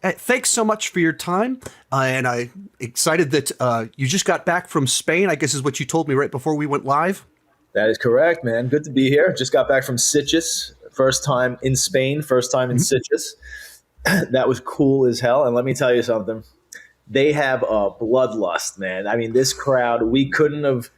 Thanks so much for your time. And I'm excited that you just got back from Spain, I guess is what you told me right before we went live. That is correct, man. Good to be here. Just got back from Sitges. First time in Spain, first time in Sitges. That was cool as hell. And let me tell you something. They have a bloodlust, man. I mean, this crowd, we couldn't have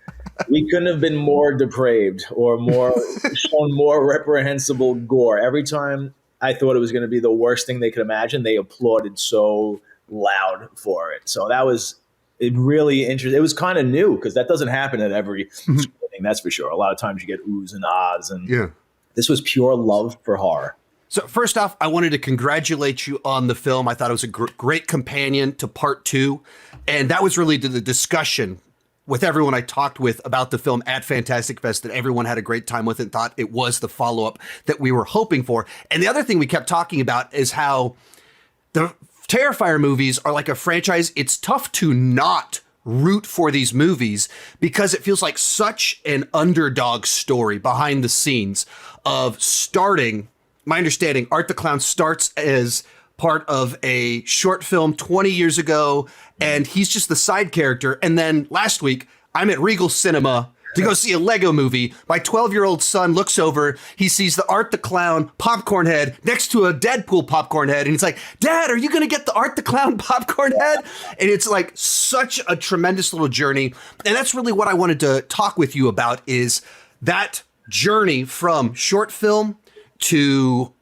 been more depraved or more shown more reprehensible gore. Every time I thought it was going to be the worst thing they could imagine, they applauded so loud for it. So that was it really interesting. It was kind of new because that doesn't happen at every screening, that's for sure. A lot of times you get oohs and ahs, and this was pure love for horror. So first off, I wanted to congratulate you on the film. I thought it was a great companion to part two. And that was really the discussion with everyone I talked with about the film at Fantastic Fest, that everyone had a great time with it and thought it was the follow-up that we were hoping for. And the other thing we kept talking about is how the Terrifier movies are like a franchise. It's tough to not root for these movies because it feels like such an underdog story behind the scenes of starting. My understanding, Art the Clown starts as part of a short film 20 years ago, and he's just the side character. And then last week, I'm at Regal Cinema to go see a Lego movie. My 12-year-old son looks over, he sees the Art the Clown popcorn head next to a Deadpool popcorn head, and he's like, Dad, are you going to get the Art the Clown popcorn head? And it's like such a tremendous little journey. And that's really what I wanted to talk with you about, is that journey from short film to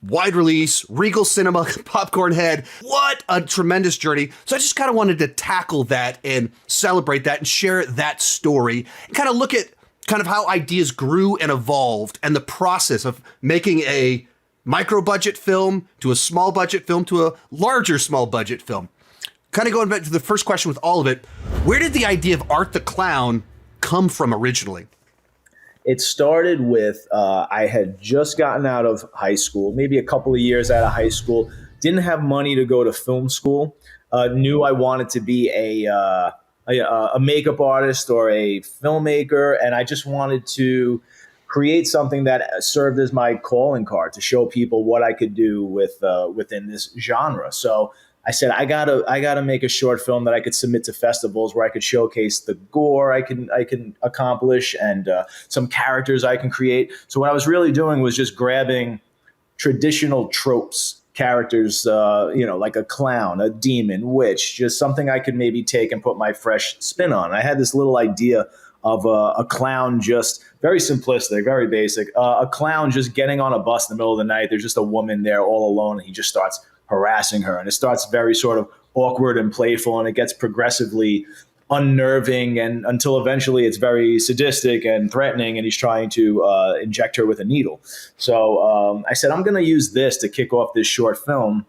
wide release, Regal Cinema, popcorn head. What a tremendous journey. So I just kind of wanted to tackle that and celebrate that and share that story and kind of look at kind of how ideas grew and evolved and the process of making a micro budget film to a small budget film to a larger small budget film. Kind of going back to the first question with all of it, where did the idea of Art the Clown come from originally? It started with I had just gotten out of high school, maybe a couple of years out of high school, didn't have money to go to film school, knew I wanted to be a makeup artist or a filmmaker, and I just wanted to create something that served as my calling card to show people what I could do within this genre. So I said, I gotta make a short film that I could submit to festivals where I could showcase the gore I can accomplish and some characters I can create. So what I was really doing was just grabbing traditional tropes, characters, like a clown, a demon, witch, just something I could maybe take and put my fresh spin on. I had this little idea of a clown, just very simplistic, very basic, a clown just getting on a bus in the middle of the night. There's just a woman there all alone, and he just starts harassing her, and it starts very sort of awkward and playful, and it gets progressively unnerving, and until eventually it's very sadistic and threatening, and he's trying to inject her with a needle. So I said, I'm going to use this to kick off this short film.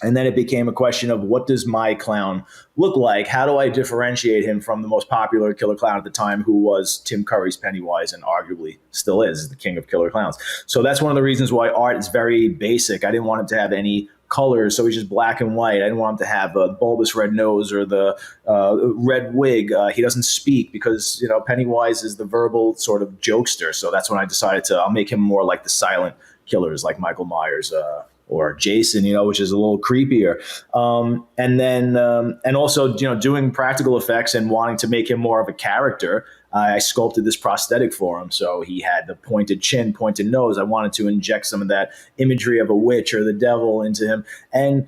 And then it became a question of, what does my clown look like? How do I differentiate him from the most popular killer clown at the time, who was Tim Curry's Pennywise and arguably still is the king of killer clowns? So that's one of the reasons why Art is very basic. I didn't want him to have any colors, so he's just black and white. I didn't want him to have a bulbous red nose or the red wig. He doesn't speak because, Pennywise is the verbal sort of jokester. So that's when I decided I'll make him more like the silent killers, like Michael Myers, or Jason, which is a little creepier. And also, doing practical effects and wanting to make him more of a character, I sculpted this prosthetic for him. So he had the pointed chin, pointed nose. I wanted to inject some of that imagery of a witch or the devil into him. And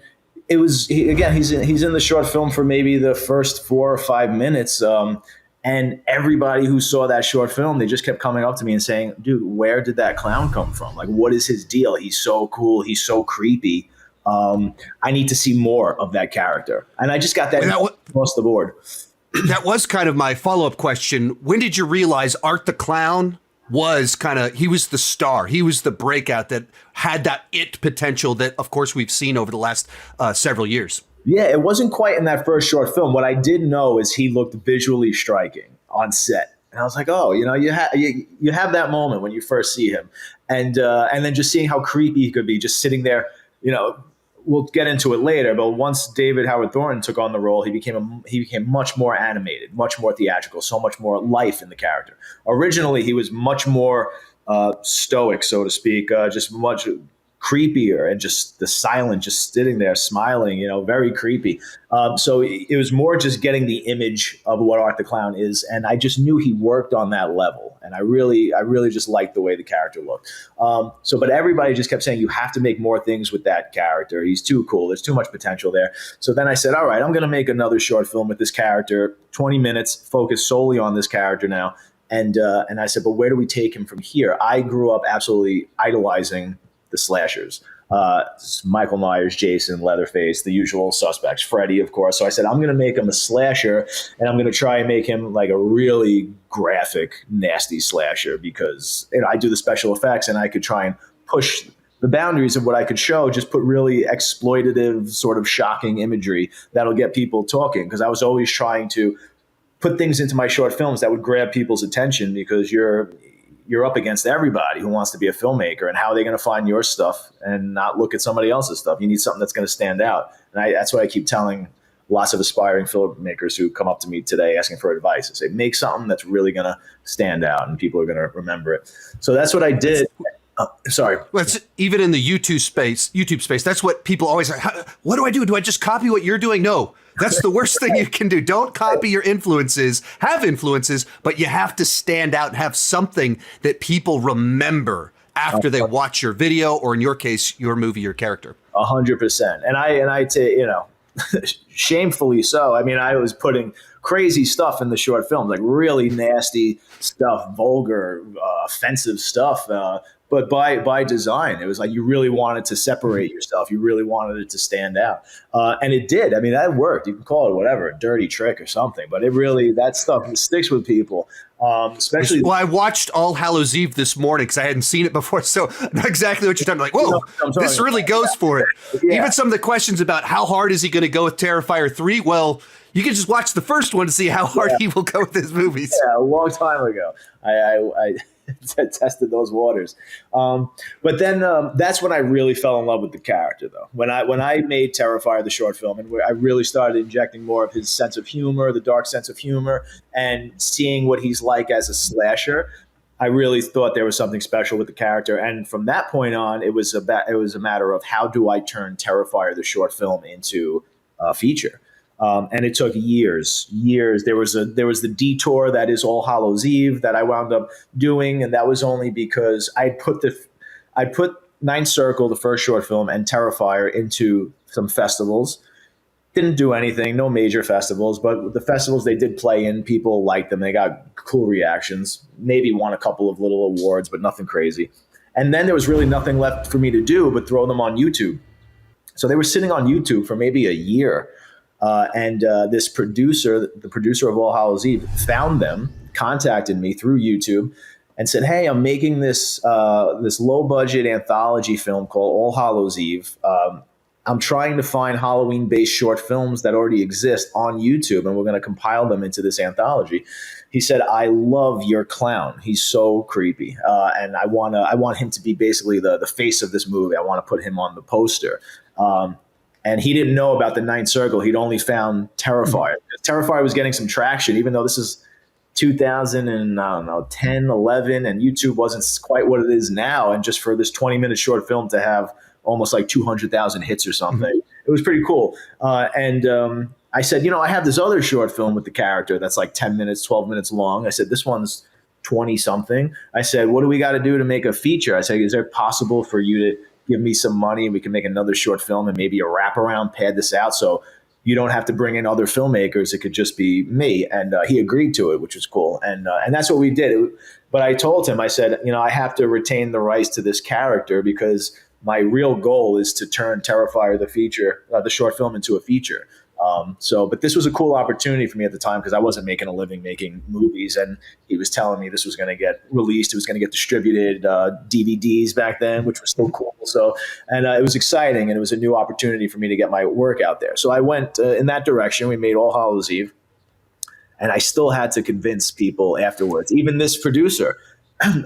it was, he's in the short film for maybe the first 4 or 5 minutes. And everybody who saw that short film, they just kept coming up to me and saying, dude, where did that clown come from? Like, what is his deal? He's so cool. He's so creepy. I need to see more of that character. And I just got that across the board. That was kind of my follow-up question. When did you realize Art the Clown was he was the star. He was the breakout that had that it potential that, of course, we've seen over the last several years? Yeah, it wasn't quite in that first short film. What I did know is he looked visually striking on set. And I was like, oh, you have that moment when you first see him. And then just seeing how creepy he could be just sitting there, we'll get into it later. But once David Howard Thornton took on the role, he became much more animated, much more theatrical, so much more life in the character. Originally, he was much more stoic, so to speak, just much creepier, and just the silent, just sitting there smiling, very creepy. So it was more just getting the image of what Art the Clown is, and I just knew he worked on that level, and I really just liked the way the character looked. But everybody just kept saying, you have to make more things with that character. He's too cool. There's too much potential there. So then I said, all right, I'm going to make another short film with this character, 20 minutes, focus solely on this character now. And I said, but where do we take him from here? I grew up absolutely idolizing the slashers. Michael Myers, Jason, Leatherface, the usual suspects, Freddy, of course. So I said, I'm going to make him a slasher, and I'm going to try and make him like a really graphic, nasty slasher, because I do the special effects, and I could try and push the boundaries of what I could show, just put really exploitative, sort of shocking imagery that'll get people talking, because I was always trying to put things into my short films that would grab people's attention, because you're up against everybody who wants to be a filmmaker, and how are they going to find your stuff and not look at somebody else's stuff? You need something that's going to stand out. And that's what I keep telling lots of aspiring filmmakers who come up to me today asking for advice. I say, make something that's really going to stand out and people are going to remember it. So that's what I did. Sorry. Well, it's, even in the YouTube space, that's what people always are. What do I do? Do I just copy what you're doing? No, that's the worst thing you can do. Don't copy your influences. Have influences, but you have to stand out and have something that people remember after they watch your video, or in your case, your movie, your character. 100%. And I say, shamefully so. I mean, I was putting crazy stuff in the short films, like really nasty stuff, vulgar, offensive stuff. But by design, it was like you really wanted to separate yourself. You really wanted it to stand out. And it did. I mean, that worked. You can call it whatever, a dirty trick or something. But that stuff sticks with people. Especially. Well, I watched All Hallows Eve this morning because I hadn't seen it before. So I know exactly what you're talking about. Like, whoa, this really goes for it. Yeah. Even some of the questions about how hard is he going to go with Terrifier 3? Well, you can just watch the first one to see how hard he will go with his movies. Yeah, a long time ago. I tested those waters. But then that's when I really fell in love with the character, though. When I made Terrifier, the short film, and I really started injecting more of his sense of humor, the dark sense of humor, and seeing what he's like as a slasher, I really thought there was something special with the character. And from that point on, it was a matter of how do I turn Terrifier, the short film, into a feature. And it took years. There was the detour that is All Hallows Eve that I wound up doing, and that was only because I put Ninth Circle, the first short film, and Terrifier into some festivals. Didn't do anything, no major festivals, but the festivals they did play in, people liked them. They got cool reactions. Maybe won a couple of little awards, but nothing crazy. And then there was really nothing left for me to do but throw them on YouTube. So they were sitting on YouTube for maybe a year. And this producer, the producer of All Hallows Eve, found them, contacted me through YouTube, and said, "Hey, I'm making this low budget anthology film called All Hallows Eve. I'm trying to find Halloween based short films that already exist on YouTube, and we're going to compile them into this anthology." He said, "I love your clown. He's so creepy, and I want him to be basically the face of this movie. I want to put him on the poster." And he didn't know about the Ninth Circle. He'd only found Terrifier. Terrifier was getting some traction, even though this is 2010, 11, and YouTube wasn't quite what it is now. And just for this 20-minute short film to have almost like 200,000 hits or something, it was pretty cool. And I said, I have this other short film with the character that's like 10 minutes, 12 minutes long. I said, this one's 20-something. I said, what do we got to do to make a feature? I said, is it possible for you to give me some money and we can make another short film and maybe a wraparound, pad this out so you don't have to bring in other filmmakers. It could just be me. And he agreed to it, which was cool. And that's what we did. But I told him, I said, I have to retain the rights to this character because my real goal is to turn Terrifier, the short film, into a feature. But this was a cool opportunity for me at the time because I wasn't making a living making movies, and he was telling me this was going to get released, it was going to get distributed, DVDs back then, which was still cool. So, and it was exciting, and it was a new opportunity for me to get my work out there. So I went in that direction. We made All Hallows Eve, and I still had to convince people afterwards, even this producer.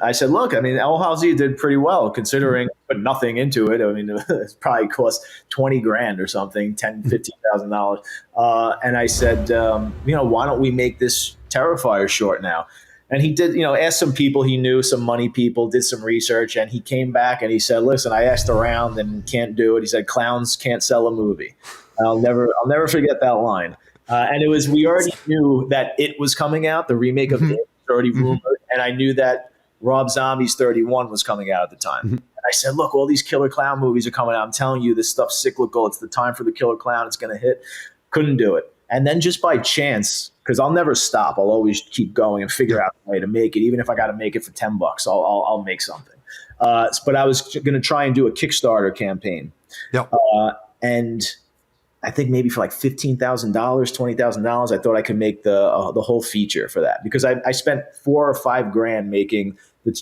I said, look, All Hallows Eve did pretty well considering, put nothing into it. It probably cost $20,000 or something, $10,000, $15,000. And I said, why don't we make this Terrifier short now? And he did, asked some people he knew, some money people, did some research, and he came back and he said, "Listen, I asked around and can't do it." He said, "Clowns can't sell a movie." I'll never forget that line. And we already knew that it was coming out. The remake of It was already rumored, and I knew that Rob Zombie's 31 was coming out at the time. And I said, "Look, all these killer clown movies are coming out. I'm telling you, this stuff's cyclical. It's the time for the killer clown. It's going to hit." Couldn't do it. And then just by chance, because I'll never stop, I'll always keep going and figure out a way to make it. Even if I got to make it for $10, I'll make something. But I was going to try and do a Kickstarter campaign. Yep. And I think maybe for like $15,000, $20,000, I thought I could make the whole feature for that, because I spent $4 or $5 grand making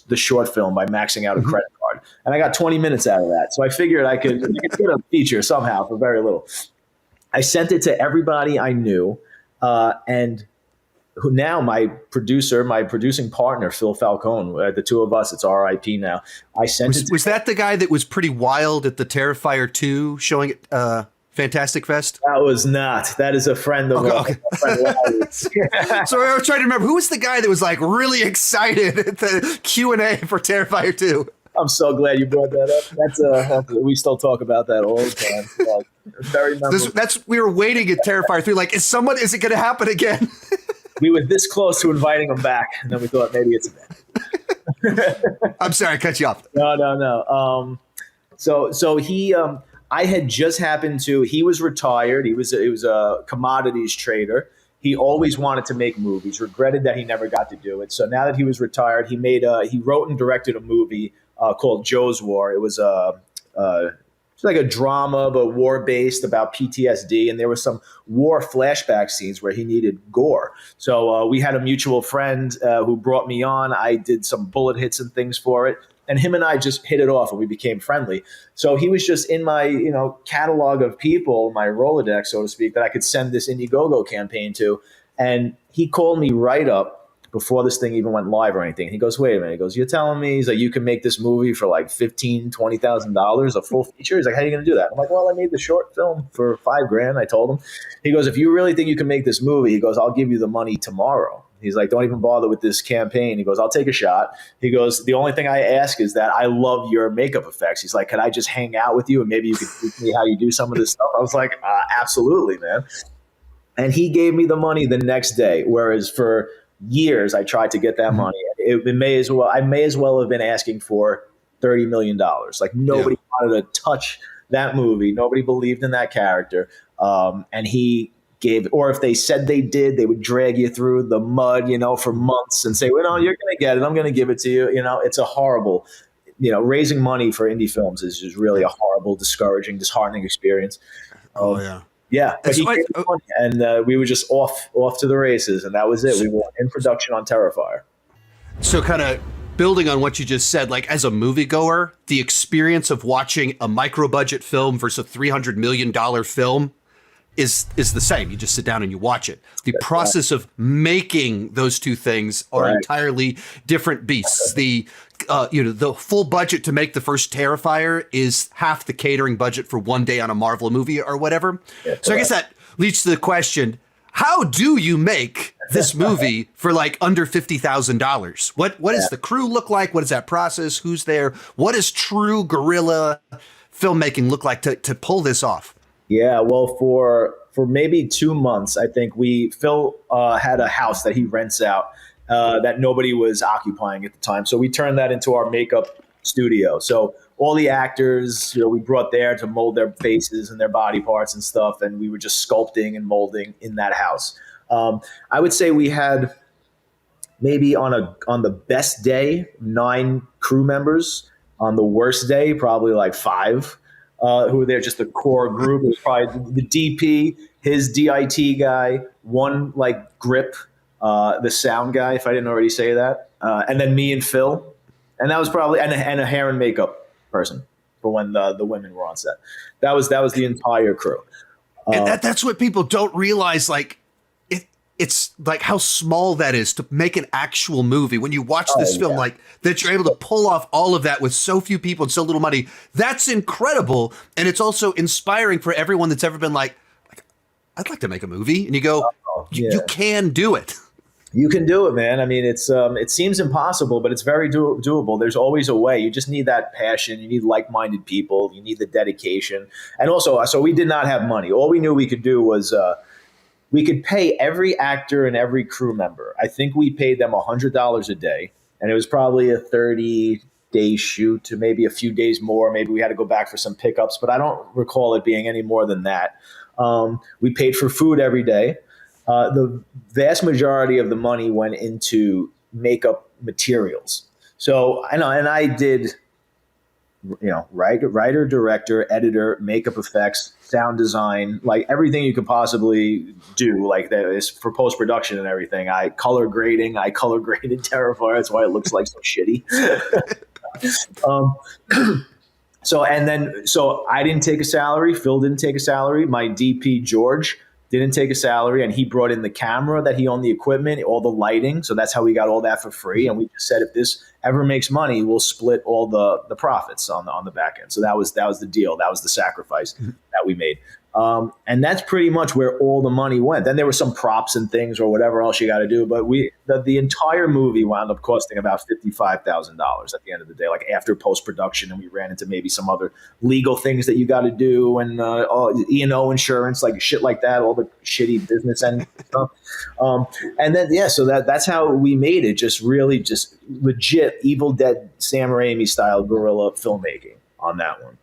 the short film by maxing out a credit card, and I got 20 minutes out of that. So I figured I could get a feature somehow for very little. I sent it to everybody I knew, and who now my producing partner, Phil Falcone, the two of us, it's RIP now. I sent it. Was that the guy that was pretty wild at the Terrifier 2 showing at Fantastic Fest? That was not. That is a friend of okay. So I was trying to remember, who was the guy that was like really excited at the Q&A for Terrifier 2? I'm so glad you brought that up. We still talk about that all the time. Very memorable. We were waiting at Terrifier 3, like, is it going to happen again? We were this close to inviting him back, and then we thought maybe it's a bad. I'm sorry, I cut you off. No. So he, I had just happened to. He was retired. He was a commodities trader. He always wanted to make movies. Regretted that he never got to do it. So now that he was retired, he wrote and directed a movie called Joe's War. It was it's like a drama, but war-based, about PTSD, and there were some war flashback scenes where he needed gore. So we had a mutual friend who brought me on. I did some bullet hits and things for it, and him and I just hit it off, and we became friendly. So he was just in my catalog of people, my Rolodex, so to speak, that I could send this Indiegogo campaign to, and he called me right up before this thing even went live or anything. He goes, "Wait a minute." He goes, "You're telling me," he's like, "you can make this movie for like $15,000-$20,000, a full feature?" He's like, "How are you going to do that?" I'm like, "Well, I made the short film for $5 grand." I told him. He goes, "If you really think you can make this movie," he goes, "I'll give you the money tomorrow." He's like, "Don't even bother with this campaign." He goes, "I'll take a shot." He goes, "The only thing I ask is that I love your makeup effects." He's like, "Can I just hang out with you and maybe you could teach me how you do some of this stuff?" I was like, "Absolutely, man." And he gave me the money the next day, whereas for years I tried to get that money. I may as well have been asking for $30 million. Like, nobody wanted to touch that movie. Nobody believed in that character. And he gave, or if they said they did, they would drag you through the mud, for months and say, "Well, no, you're going to get it. I'm going to give it to you." It's a horrible, raising money for indie films is just really a horrible, discouraging, disheartening experience. Oh yeah. Yeah, but he gave me money, and we were just off to the races, and that was it. We were in production on Terrifier. So kind of building on what you just said, like, as a moviegoer, the experience of watching a micro-budget film versus a $300 million film is the same. You just sit down and you watch it. The process of making those two things are entirely different beasts. The full budget to make the first Terrifier is half the catering budget for one day on a Marvel movie or whatever. So I guess that leads to the question, how do you make this movie for like under $50,000? What does the crew look like? What is that process? Who's there? What does true guerrilla filmmaking look like to pull this off? Yeah, well, for maybe 2 months, I think Phil had a house that he rents out that nobody was occupying at the time. So we turned that into our makeup studio. So all the actors, we brought there to mold their faces and their body parts and stuff, and we were just sculpting and molding in that house. I would say we had maybe on the best day 9 crew members. On the worst day, probably like 5. Who were there, just a core group. It was probably the DP, his DIT guy, one like grip, the sound guy, if I didn't already say that, and then me and Phil, and that was probably and a hair and makeup person for when the women were on set. That was the entire crew. And that's what people don't realize. Like, it's like how small that is to make an actual movie. When you watch this film, like, that you're able to pull off all of that with so few people and so little money, that's incredible. And it's also inspiring for everyone that's ever been like, I'd like to make a movie. And you go, you can do it. You can do it, man. I mean, it seems impossible, but it's very doable. There's always a way. You just need that passion. You need like-minded people. You need the dedication. And also, so we did not have money. All we knew we could do was we could pay every actor and every crew member. I think we paid them $100 a day, and it was probably a 30-day shoot, to maybe a few days more. Maybe we had to go back for some pickups, but I don't recall it being any more than that. We paid for food every day. The vast majority of the money went into makeup materials. So I know, and I did, writer, director, editor, makeup effects, sound design, like everything you could possibly do, like that is for post production and everything. I color graded Terrifier. That's why it looks like so shitty. So I didn't take a salary. Phil didn't take a salary. My DP George didn't take a salary, and he brought in the camera that he owned, the equipment, all the lighting. So that's how we got all that for free. And we just said, if this ever makes money, we'll split all the profits on the back end. So that was the deal. That was the sacrifice that we made. And that's pretty much where all the money went. Then there were some props and things or whatever else you got to do. But the entire movie wound up costing about $55,000 at the end of the day, like after post-production. And we ran into maybe some other legal things that you got to do, and E&O insurance, like shit like that, all the shitty business end stuff. And then, so that's how we made it, just legit Evil Dead Sam Raimi style guerrilla filmmaking on that one.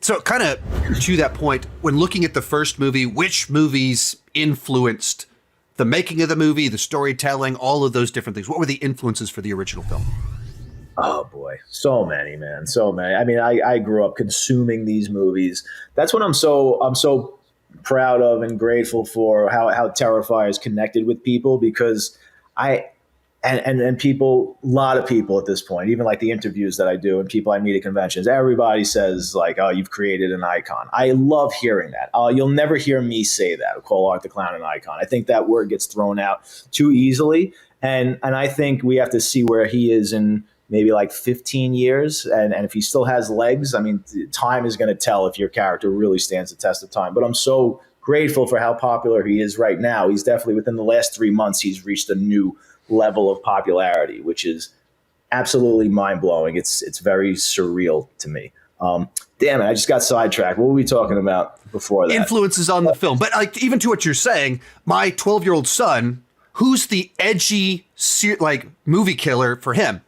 So kind of to that point, when looking at the first movie, which movies influenced the making of the movie, the storytelling, all of those different things? What were the influences for the original film? Oh boy, so many, man, so many. I mean, I grew up consuming these movies. That's what I'm so proud of and grateful for, how Terrifier is connected with people, because and people, a lot of people at this point, even like the interviews that I do and people I meet at conventions, everybody says like, oh, you've created an icon. I love hearing that. You'll never hear me say that, call Art the Clown an icon. I think that word gets thrown out too easily. And I think we have to see where he is in maybe like 15 years. And if he still has legs, I mean, time is going to tell if your character really stands the test of time. But I'm so grateful for how popular he is right now. He's definitely, within the last 3 months, he's reached a new level of popularity, which is absolutely mind-blowing. It's very surreal to me. Damn it, I just got sidetracked. What were we talking about before that? Influences on the film. But like, even to what you're saying, my 12-year-old son, who's the edgy movie killer for him?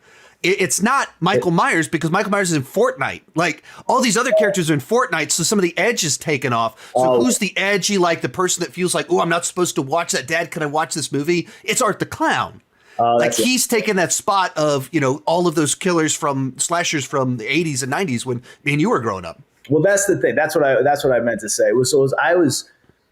It's not Michael Myers, because Michael Myers is in Fortnite. Like, all these other characters are in Fortnite, so some of the edge is taken off. So who's the edgy, like the person that feels like, oh, I'm not supposed to watch that. Dad, can I watch this movie? It's Art the Clown. Like, he's taken that spot of, all of those killers from slashers from the 80s and 90s when me and you were growing up. Well, that's the thing. That's what I meant to say.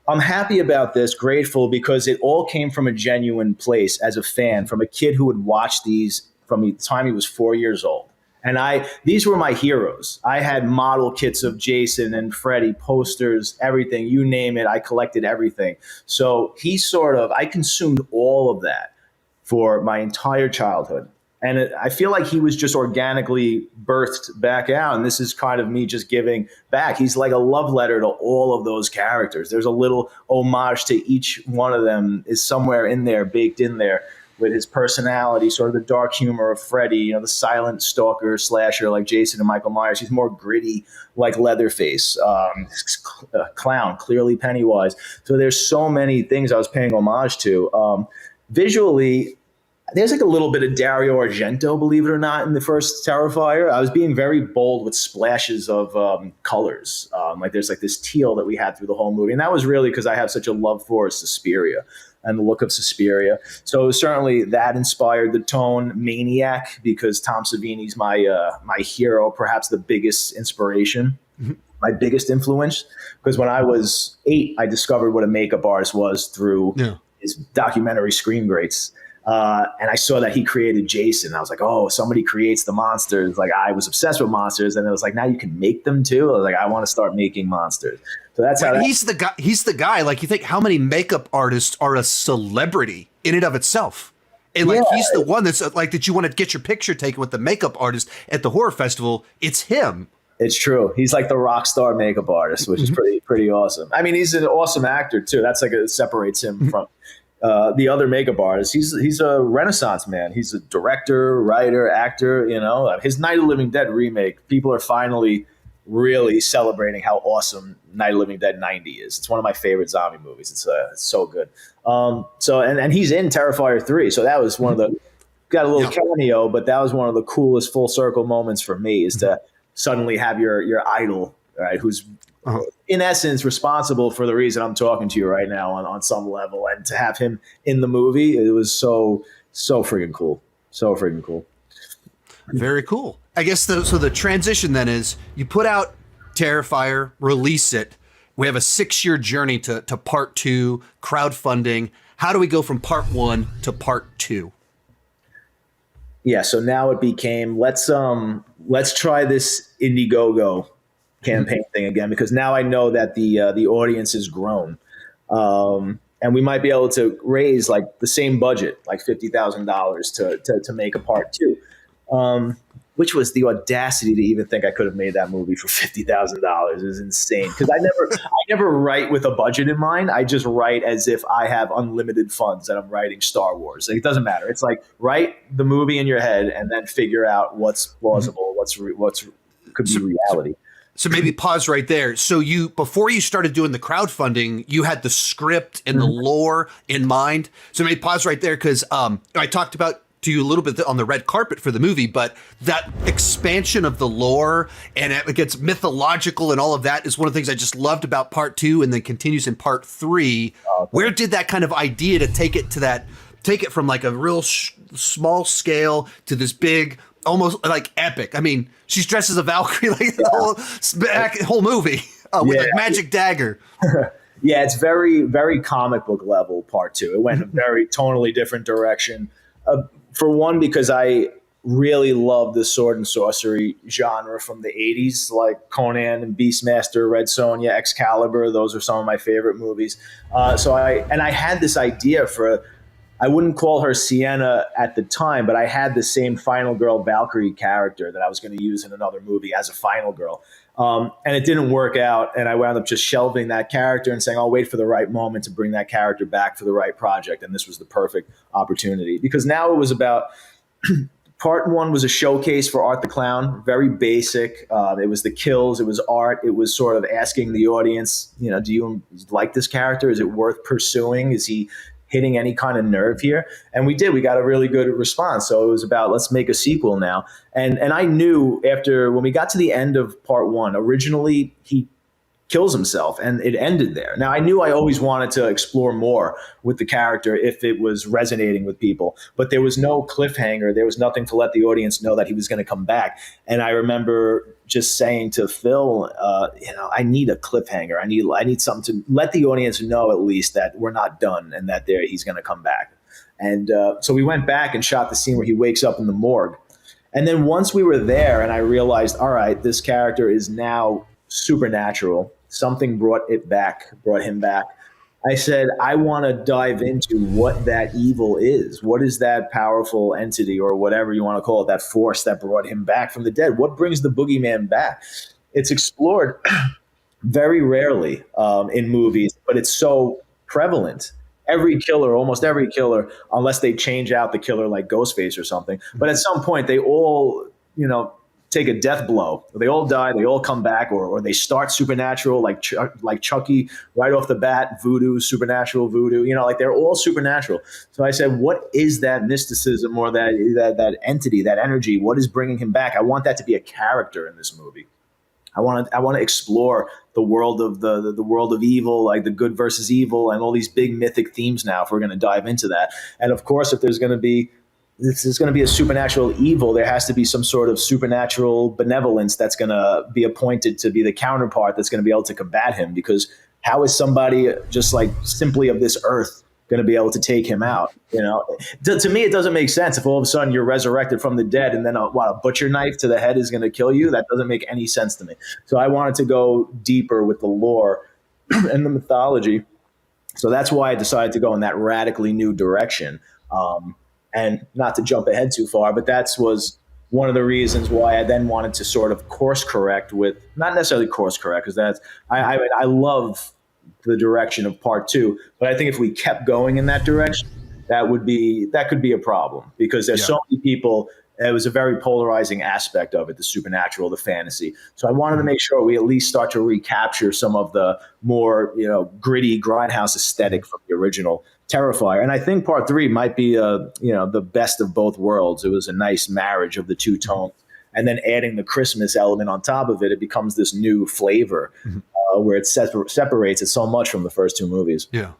I'm happy about this, grateful, because it all came from a genuine place as a fan, from a kid who would watch these from the time he was 4 years old. And these were my heroes. I had model kits of Jason and Freddy, posters, everything, you name it. I collected everything. So I consumed all of that for my entire childhood. And I feel like he was just organically birthed back out. And this is kind of me just giving back. He's like a love letter to all of those characters. There's a little homage to each one of them is somewhere in there, baked in there, with his personality, sort of the dark humor of Freddy, the silent stalker slasher like Jason and Michael Myers. He's more gritty like Leatherface, clown, clearly Pennywise. So there's so many things I was paying homage to. Visually, there's like a little bit of Dario Argento, believe it or not, in the first Terrifier. I was being very bold with splashes of colors. Like there's like this teal that we had through the whole movie. And that was really because I have such a love for Suspiria and the look of Suspiria. So certainly that inspired the tone. Maniac, because Tom Savini's my hero, perhaps the biggest inspiration, my biggest influence. Because when I was 8, I discovered what a makeup artist was through his documentary Scream Greats. And I saw that he created Jason. I was like, oh, somebody creates the monsters. Like, I was obsessed with monsters, and it was like, now you can make them too. I was like, I want to start making monsters. So that's how he's the guy. He's the guy. Like, you think how many makeup artists are a celebrity in and of itself? And like, he's the one that's like, that you want to get your picture taken with the makeup artist at the horror festival. It's him. It's true. He's like the rock star makeup artist, which is pretty awesome. I mean, he's an awesome actor too. That's like, it separates him from the other makeup artist. He's a Renaissance man. He's a director, writer, actor. His Night of the Living Dead remake. People are finally really celebrating how awesome Night of the Living Dead 90 is. It's one of my favorite zombie movies. It's so good. And he's in Terrifier 3. So that was one of the got a little cameo, but that was one of the coolest full circle moments for me is to suddenly have your idol, right, who's in essence responsible for the reason I'm talking to you right now on some level, and to have him in the movie, it was so freaking cool. So freaking cool. Very cool. I guess so the transition then is you put out Terrifier, release it. We have a 6-year journey to part 2, crowdfunding. How do we go from part 1 to part 2? Yeah, so now it became let's try this Indiegogo campaign thing again, because now I know that the audience has grown, and we might be able to raise like the same budget, like $50,000 to make a part 2, which was the audacity to even think I could have made that movie for $50,000. It was insane because I never write with a budget in mind. I just write as if I have unlimited funds and I'm writing Star Wars. Like, it doesn't matter. It's like write the movie in your head and then figure out what's plausible, what's could be reality. So maybe pause right there. So before you started doing the crowdfunding, you had the script and the lore in mind. So maybe pause right there because I talked about to you a little bit on the red carpet for the movie, but that expansion of the lore and it gets mythological and all of that is one of the things I just loved about part 2 and then continues in part 3. Where did that kind of idea to take it from like a real small scale to this big, almost like epic? I mean, she's dressed as a Valkyrie like the whole movie with a magic dagger. Yeah, it's very, very comic book level part 2. It went a very tonally different direction. For one, because I really love the sword and sorcery genre from the 80s, like Conan and Beastmaster, Red Sonja, Excalibur. Those are some of my favorite movies. So I had this idea for, I wouldn't call her Sienna at the time, but I had the same Final Girl Valkyrie character that I was going to use in another movie as a Final Girl. And it didn't work out. And I wound up just shelving that character and saying, I'll wait for the right moment to bring that character back for the right project. And this was the perfect opportunity because now it was about part 1 was a showcase for Art the Clown, very basic. It was the kills. It was art. It was sort of asking the audience, do you like this character? Is it worth pursuing? Is he hitting any kind of nerve here? And we did. We got a really good response. So it was about, let's make a sequel now. And I knew when we got to the end of part 1, originally he kills himself and it ended there. Now I knew I always wanted to explore more with the character if it was resonating with people, but there was no cliffhanger. There was nothing to let the audience know that he was going to come back. And I remember just saying to Phil, I need a cliffhanger. I need something to let the audience know at least that we're not done and that he's going to come back. And so we went back and shot the scene where he wakes up in the morgue. And then once we were there and I realized, all right, this character is now supernatural. Something brought him back. I said, I want to dive into what that evil is. What is that powerful entity or whatever you want to call it, that force that brought him back from the dead? What brings the boogeyman back? It's explored very rarely in movies, but it's so prevalent. Almost every killer, unless they change out the killer like Ghostface or something, but at some point they all, take a death blow. They all die, they all come back, or they start supernatural, like Chucky right off the bat, supernatural voodoo, like they're all supernatural. So I said, what is that mysticism or that entity, that energy? What is bringing him back? I want that to be a character in this movie. I want to explore the world of the world of evil, like the good versus evil, and all these big mythic themes now. If we're going to dive into that, and of course, if there's going to be a supernatural evil, there has to be some sort of supernatural benevolence that's going to be appointed to be the counterpart that's going to be able to combat him. Because how is somebody just like simply of this earth going to be able to take him out? To me, it doesn't make sense if all of a sudden you're resurrected from the dead and then a butcher knife to the head is going to kill you. That doesn't make any sense to me. So I wanted to go deeper with the lore and the mythology. So that's why I decided to go in that radically new direction. And not to jump ahead too far, but that was one of the reasons why I then wanted to sort of course correct with, not necessarily course correct, because I love the direction of part two. But I think if we kept going in that direction, that could be a problem, because there's so many people. It was a very polarizing aspect of it, the supernatural, the fantasy. So I wanted to make sure we at least start to recapture some of the more, gritty grindhouse aesthetic from the original Terrifier. And I think part three might be, the best of both worlds. It was a nice marriage of the two tones. And then adding the Christmas element on top of it, it becomes this new flavor where it separates it so much from the first two movies. Yeah.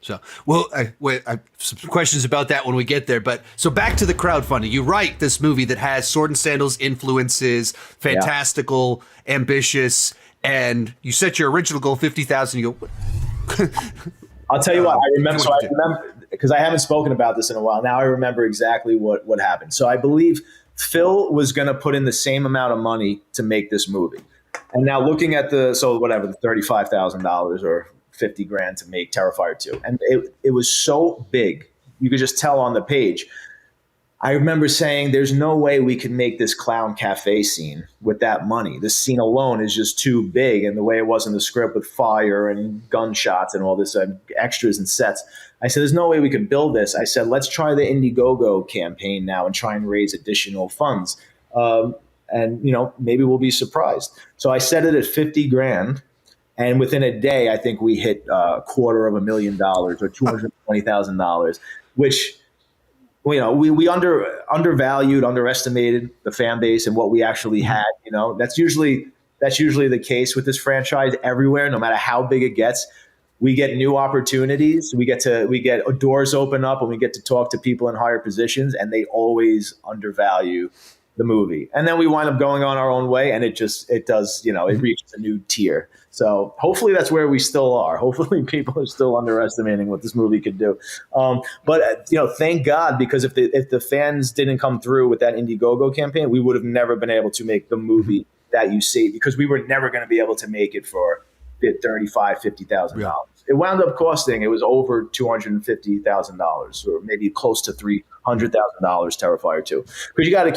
So, well, I have some questions about that when we get there. But so back to the crowdfunding. You write this movie that has Sword and Sandals influences, fantastical, ambitious, and you set your original goal 50,000. You go. I'll tell you what. I remember because I haven't spoken about this in a while. Now I remember exactly what happened. So I believe Phil was going to put in the same amount of money to make this movie, and now looking at the $35,000 or 50 grand to make Terrifier 2. And it was so big. You could just tell on the page. I remember saying, there's no way we could make this clown cafe scene with that money. This scene alone is just too big. And the way it was in the script with fire and gunshots and all this extras and sets. I said, there's no way we could build this. I said, let's try the Indiegogo campaign now and try and raise additional funds. And maybe we'll be surprised. So I set it at 50 grand. And within a day, I think we hit $250,000 or $220,000, which we underestimated the fan base and what we actually had. That's usually the case with this franchise everywhere. No matter how big it gets, we get new opportunities. We get doors open up, and we get to talk to people in higher positions, and they always undervalue the movie. And then we wind up going on our own way, and it reaches a new tier. So hopefully that's where we still are. Hopefully people are still underestimating what this movie could do. But thank God, because if the fans didn't come through with that Indiegogo campaign, we would have never been able to make the movie that you see, because we were never going to be able to make it for $50,000. Yeah. It wound up costing, it was over $250,000, or maybe close to $300,000 Terrifier 2. Because you got to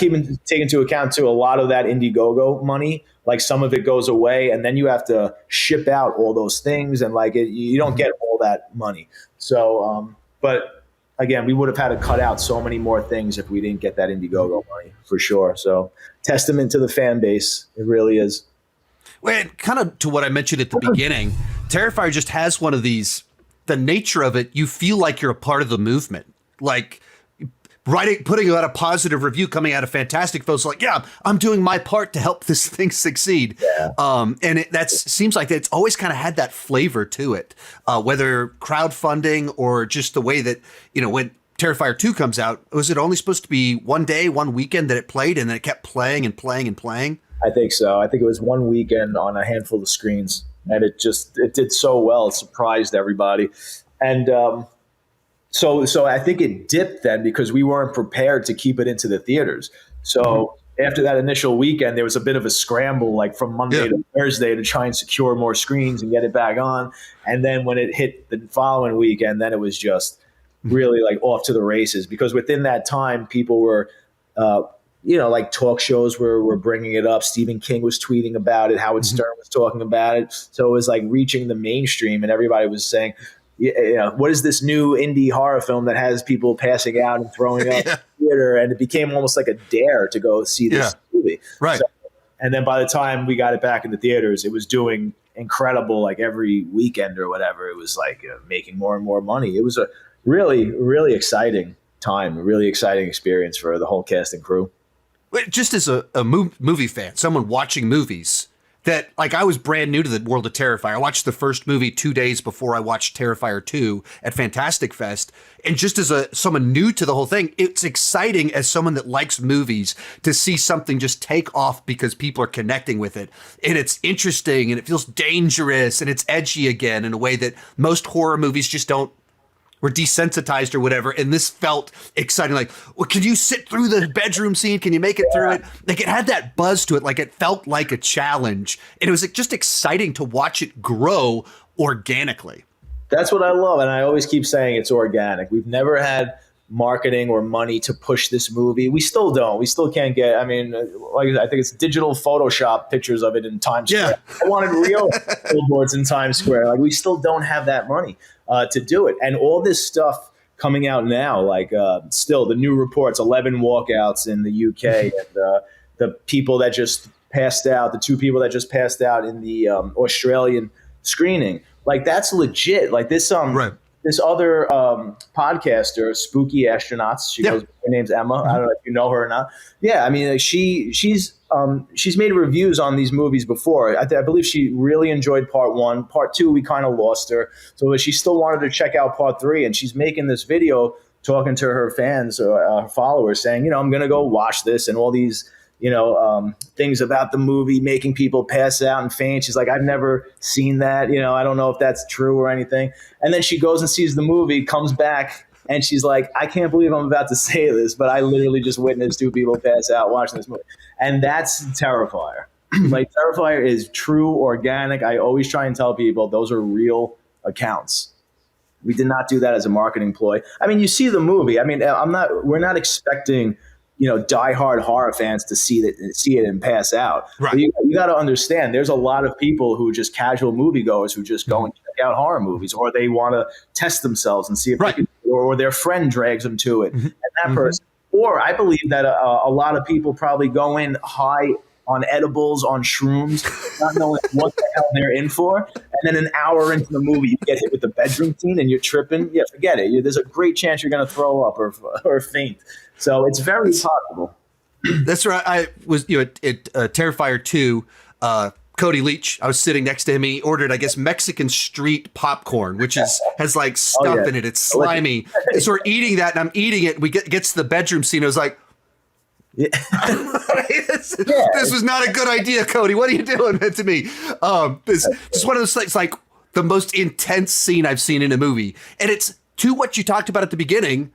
take into account too, a lot of that Indiegogo money, like some of it goes away, and then you have to ship out all those things, and you don't get all that money. So, but again, we would have had to cut out so many more things if we didn't get that Indiegogo money, for sure. So, testament to the fan base, it really is. Well, and kind of to what I mentioned at the beginning, Terrifier just has one of these, the nature of it, you feel like you're a part of the movement. Like putting out a positive review coming out of Fantastic Foes, like, yeah, I'm doing my part to help this thing succeed. Yeah. And that seems like it's always kind of had that flavor to it, whether crowdfunding or just the way that, when Terrifier 2 comes out, was it only supposed to be one day, one weekend that it played, and then it kept playing and playing and playing? I think so. I think it was one weekend on a handful of screens, and it did so well. It surprised everybody. And so I think it dipped then because we weren't prepared to keep it into the theaters. So after that initial weekend, there was a bit of a scramble, like from Monday to Thursday, to try and secure more screens and get it back on. And then when it hit the following weekend, then it was just really off to the races, because within that time, people were talk shows were bringing it up. Stephen King was tweeting about it. Howard Stern was talking about it. So it was reaching the mainstream, and everybody was saying, what is this new indie horror film that has people passing out and throwing up in the theater? And it became almost like a dare to go see this movie. Right. So, and then by the time we got it back in the theaters, it was doing incredible, every weekend or whatever. It was making more and more money. It was a really, really exciting time, a really exciting experience for the whole cast and crew. Just as a movie fan, someone watching movies, that I was brand new to the world of Terrifier. I watched the first movie 2 days before I watched Terrifier 2 at Fantastic Fest. And just as someone new to the whole thing, it's exciting as someone that likes movies to see something just take off because people are connecting with it. And it's interesting, and it feels dangerous, and it's edgy again in a way that most horror movies just don't. We're desensitized or whatever, and this felt exciting. Can you sit through the bedroom scene? Can you make it through it? It had that buzz to it. It felt like a challenge, and it was just exciting to watch it grow organically. That's what I love, and I always keep saying it's organic. We've never had marketing or money to push this movie. We still don't. We still can't get. I mean, like I think it's digital Photoshop pictures of it in Times Square. I wanted real billboards in Times Square. Like we still don't have that money to do it. And all this stuff coming out now, like still the new reports, 11 walkouts in the UK, and the people that just passed out, the 2 people that just passed out in the Australian screening. Like that's legit. Like this right. This other podcaster, Spooky Astronauts, she goes, her name's Emma. I don't know if you know her or not. Yeah, I mean, like she's made reviews on these movies before. I believe she really enjoyed part 1. Part 2, we kind of lost her. So she still wanted to check out part 3, and she's making this video talking to her fans or her followers saying, I'm going to go watch this, and all these things about the movie making people pass out and faint. She's like, I've never seen that. I don't know if that's true or anything. And then she goes and sees the movie, comes back, and she's like, I can't believe I'm about to say this, but I literally just witnessed 2 people pass out watching this movie. And that's Terrifier. Like Terrifier is true, organic. I always try and tell people those are real accounts. We did not do that as a marketing ploy. I mean, you see the movie. I mean, we're not expecting diehard horror fans to see it and pass out. Right. You got to understand, there's a lot of people who are just casual moviegoers who just go and check out horror movies, or they want to test themselves and see if they can, or their friend drags them to it, and that person. Or I believe that a lot of people probably go in high on edibles, on shrooms, not knowing what the hell they're in for. And then an hour into the movie, you get hit with the bedroom scene and you're tripping. Yeah, forget it. There's a great chance you're going to throw up or faint. So it's very possible. That's right. I was at Terrifier 2, Cody Leach. I was sitting next to him. He ordered, I guess, Mexican street popcorn, which has like stuff in it. It's slimy. So we're eating that, and I'm eating it. We gets to the bedroom scene. I was like, this was not a good idea, Cody. What are you doing to me? It's just one of those things, like the most intense scene I've seen in a movie. And it's to what you talked about at the beginning.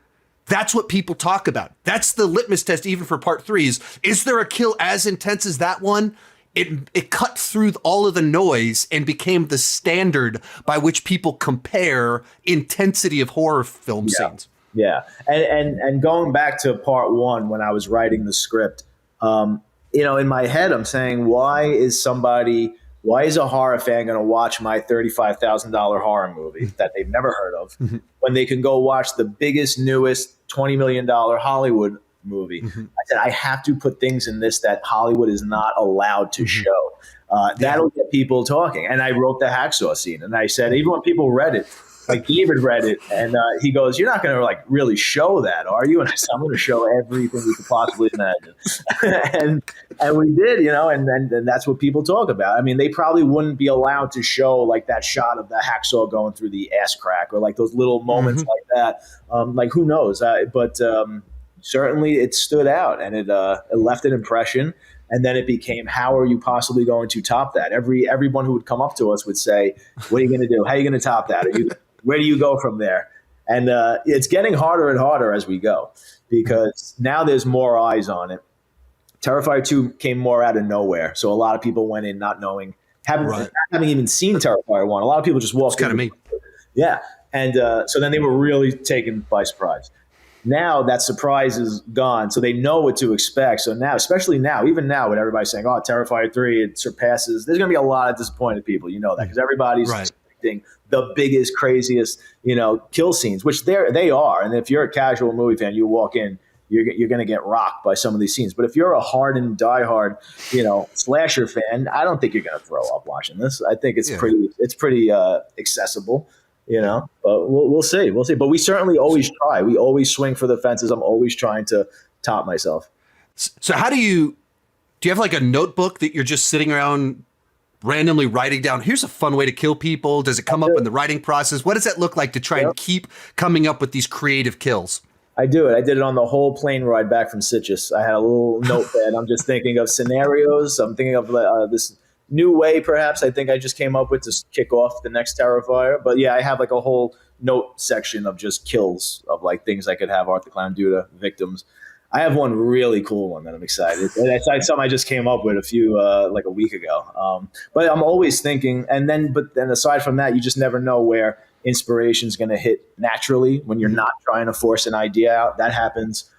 That's what people talk about. That's the litmus test, even for part 3. Is there a kill as intense as that one? It cut through all of the noise and became the standard by which people compare intensity of horror film scenes. Yeah. And going back to part 1, when I was writing the script, in my head, I'm saying, why is a horror fan going to watch my $35,000 horror movie that they've never heard of when they can go watch the biggest, newest $20 million Hollywood movie? I said, I have to put things in this that Hollywood is not allowed to show. That'll get people talking. And I wrote the hacksaw scene, and I said, even when people read it, like David read it, and he goes, "You're not going to really show that, are you?" And I said, "I'm going to show everything we could possibly imagine." and we did, and that's what people talk about. I mean, they probably wouldn't be allowed to show like that shot of the hacksaw going through the ass crack, or like those little moments like that. Like who knows? But certainly it stood out, and it left an impression. And then it became, how are you possibly going to top that? Everyone who would come up to us would say, "What are you going to do? How are you going to top that? Where do you go from there?" And it's getting harder and harder as we go, because now there's more eyes on it. Terrifier 2 came more out of nowhere. So a lot of people went in not knowing, having even seen Terrifier 1. A lot of people just walked in. It's kind of me. Yeah. And so then they were really taken by surprise. Now that surprise is gone, so they know what to expect. So now, especially now, even now, with everybody saying, "Oh, Terrifier 3, it surpasses," there's going to be a lot of disappointed people. You know that, because everybody's expecting the biggest, craziest, kill scenes, which they are. And if you're a casual movie fan, you walk in, you're going to get rocked by some of these scenes. But if you're a hardened, diehard, slasher fan, I don't think you're going to throw up watching this. I think it's pretty accessible. But we'll see. But we certainly always try. We always swing for the fences. I'm always trying to top myself. So how do you have like a notebook that you're just sitting around randomly writing down, here's a fun way to kill people? Does it come up in the writing process? What does that look like to try and keep coming up with these creative kills? I do it. I did it on the whole plane ride back from Sitges. I had a little notepad. I'm just thinking of scenarios. I'm thinking of this new way, perhaps, I think I just came up with to kick off the next Terrifier. But yeah, I have like a whole note section of just kills, of like things I could have Art the Clown do to victims. I have one really cool one that I'm excited. It's like something I just came up with like a week ago. But I'm always thinking, but then aside from that, you just never know where inspiration is going to hit naturally when you're not trying to force an idea out. That happens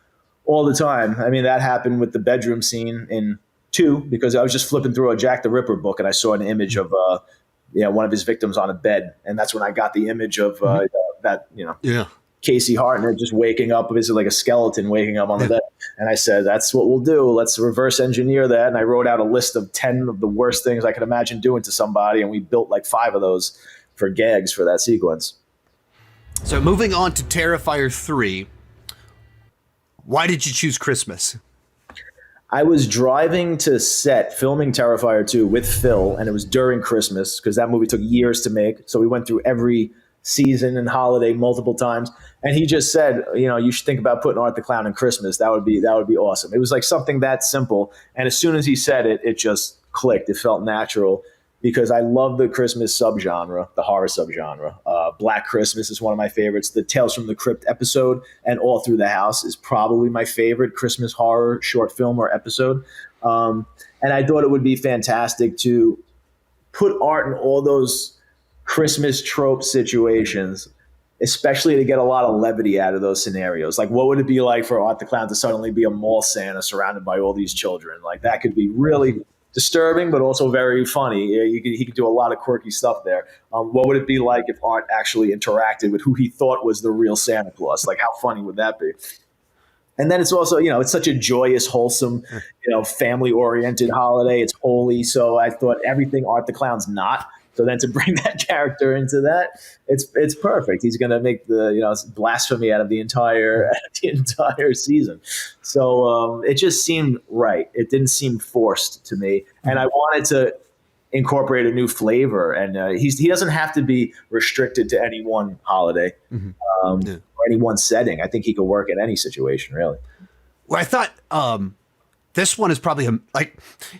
all the time. I mean, that happened with the bedroom scene in 2, because I was just flipping through a Jack the Ripper book and I saw an image of one of his victims on a bed, and that's when I got the image of that Casey Hartner just waking up, basically like a skeleton waking up on the bed. And I said, that's what we'll do. Let's reverse engineer that. And I wrote out a list of 10 of the worst things I could imagine doing to somebody, and we built like 5 of those for gags for that sequence. So moving on to Terrifier 3, why did you choose Christmas? I was driving to set filming Terrifier 2 with Phil, and it was during Christmas because that movie took years to make. So we went through every season and holiday multiple times. And he just said, you should think about putting Art the Clown in Christmas. That would be awesome. It was like something that simple. And as soon as he said it, it just clicked. It felt natural because I love the Christmas subgenre, the horror subgenre. Black Christmas is one of my favorites. The Tales from the Crypt episode and All Through the House is probably my favorite Christmas horror short film or episode. And I thought it would be fantastic to put Art in all those Christmas trope situations, especially to get a lot of levity out of those scenarios. Like, what would it be like for Art the Clown to suddenly be a mall Santa surrounded by all these children? Like, that could be really disturbing, but also very funny. He could do a lot of quirky stuff there. What would it be like if Art actually interacted with who he thought was the real Santa Claus? Like, how funny would that be? And then it's also, it's such a joyous, wholesome, family-oriented holiday. It's holy. So I thought everything Art the Clown's not. So then to bring that character into that, it's perfect. He's going to make the blasphemy out of the entire season. So it just seemed right. It didn't seem forced to me, and I wanted to incorporate a new flavor. And he doesn't have to be restricted to any one holiday or any one setting. I think he could work in any situation, really. Well, I thought this one is probably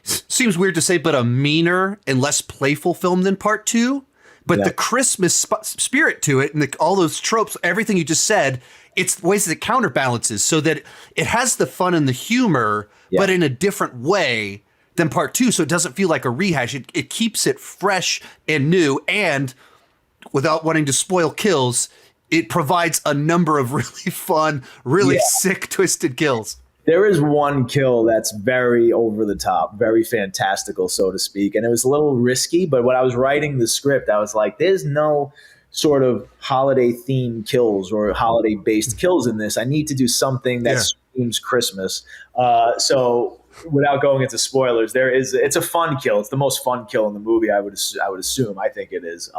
seems weird to say, but a meaner and less playful film than part 2. But the Christmas spirit to it and all those tropes, everything you just said, it's ways that it counterbalances so that it has the fun and the humor, but in a different way than part 2. So it doesn't feel like a rehash. It keeps it fresh and new. And without wanting to spoil kills, it provides a number of really fun, really sick, twisted kills. There is one kill that's very over the top, very fantastical, so to speak. And it was a little risky, but when I was writing the script, I was like, there's no sort of holiday themed kills or holiday based kills in this. I need to do something that screams Christmas. So without going into spoilers, it's a fun kill. It's the most fun kill in the movie, I would assume. I think it is.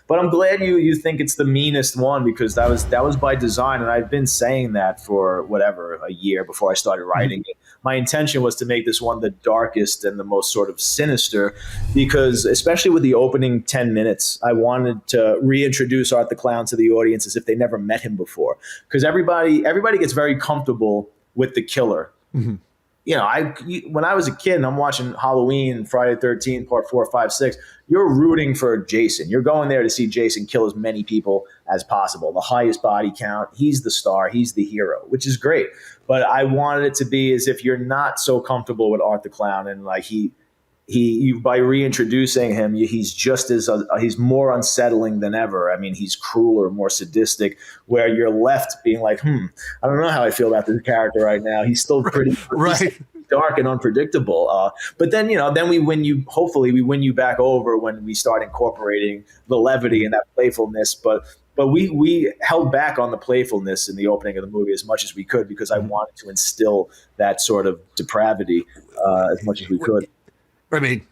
But I'm glad you think it's the meanest one, because that was by design, and I've been saying that for a year before I started writing it. My intention was to make this one the darkest and the most sort of sinister, because especially with the opening 10 minutes, I wanted to reintroduce Art the Clown to the audience as if they never met him before, because everybody gets very comfortable with the killer. Mm-hmm. When I was a kid and I'm watching Halloween, Friday the 13th, part 4, 5, 6, you're rooting for Jason. You're going there to see Jason kill as many people as possible. The highest body count. He's the star. He's the hero, which is great. But I wanted it to be as if you're not so comfortable with Art the Clown, and like he by reintroducing him, he's more unsettling than ever. I mean, he's crueler, more sadistic, where you're left being like, I don't know how I feel about this character right now. He's still pretty right. Dark and unpredictable. But then, then we win you back over when we start incorporating the levity and that playfulness. But we held back on the playfulness in the opening of the movie as much as we could, because I wanted to instill that sort of depravity as much as we could. I mean,